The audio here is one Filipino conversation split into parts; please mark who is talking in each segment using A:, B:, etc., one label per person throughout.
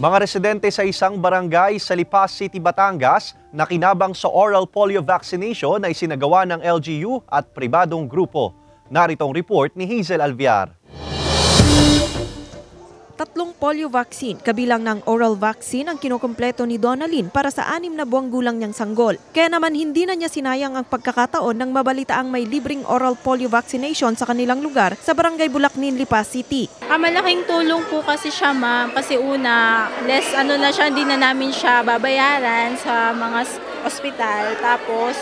A: Mga residente sa isang barangay sa Lipas City, Batangas na kinabang sa oral polio vaccination ay sinagawa ng LGU at pribadong grupo. Naritong report ni Hazel Alviar.
B: 3 polio vaccine, kabilang ng oral vaccine ang kinukumpleto ni Donalyn para sa 6 na buwang gulang niyang sanggol. Kaya naman hindi na niya sinayang ang pagkakataon nang mabalitaang may libreng oral polio vaccination sa kanilang lugar sa Barangay Bulacnin, Lipas City.
C: Malaking tulong po kasi siya, ma'am, kasi una, less na siya, hindi na namin siya babayaran sa mga ospital. Tapos,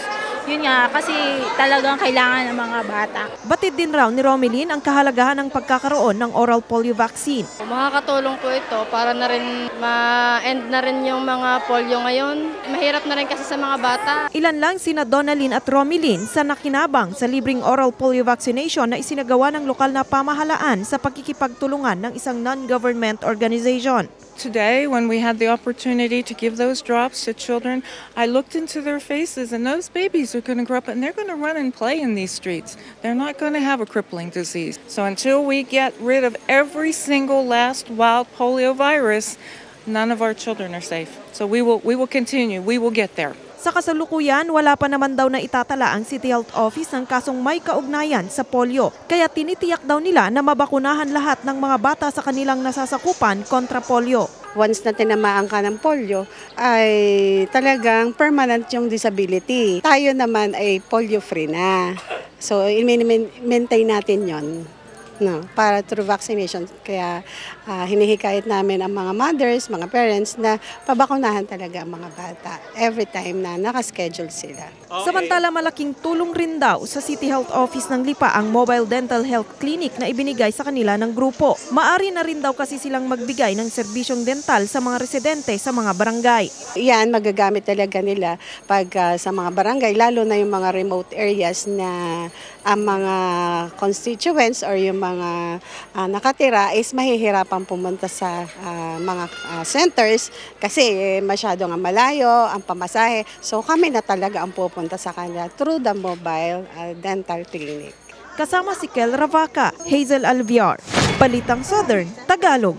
C: yun nga, kasi talagang kailangan ng mga bata.
B: Batid din raw ni Romelyn ang kahalagahan ng pagkakaroon ng oral polio vaccine.
D: Makakatulong po ito para na rin ma-end na rin yung mga polio ngayon. Mahirap na rin kasi sa mga bata.
B: Ilan lang sina Donalyn at Romelyn sa nakinabang sa libreng oral polio vaccination na isinagawa ng lokal na pamahalaan sa pagkikipagtulungan ng isang non-government organization.
E: Today, when we had the opportunity to give those drops to children, I looked into their faces and those babies are going to grow up and they're going to run and play in these streets. They're not going to have a crippling disease. So until we get rid of every single last wild polio virus, none of our children are safe. So we will continue. We will get there.
B: Sa kasalukuyan, wala pa naman daw na itatala ang City Health Office ng kasong may kaugnayan sa polio. Kaya tinitiyak daw nila na mabakunahan lahat ng mga bata sa kanilang nasasakupan kontra polio.
F: Once na tinamaan ka ng polio, ay talagang permanent yung disability. Tayo naman ay polio-free na. So, i-maintain natin yon, no, para through vaccination. Kaya hinihikayat namin ang mga mothers, mga parents na pabakunahan talaga ang mga bata every time na nakaschedule sila.
B: Samantala, malaking tulong rin daw sa City Health Office ng Lipa ang mobile dental health clinic na ibinigay sa kanila ng grupo. Maari na rin daw kasi silang magbigay ng serbisyong dental sa mga residente sa mga barangay.
F: Yan, magagamit talaga nila pag sa mga barangay, lalo na yung mga remote areas na ang mga constituents or yung mga nakatira is mahihirapan pumunta sa mga centers kasi masyado nga malayo ang pamasahe. So kami na talaga ang pupunta sa kanila through the mobile dental clinic.
B: Kasama si Kel Ravaca, Hazel Alviar, Balitang Southern, Tagalog.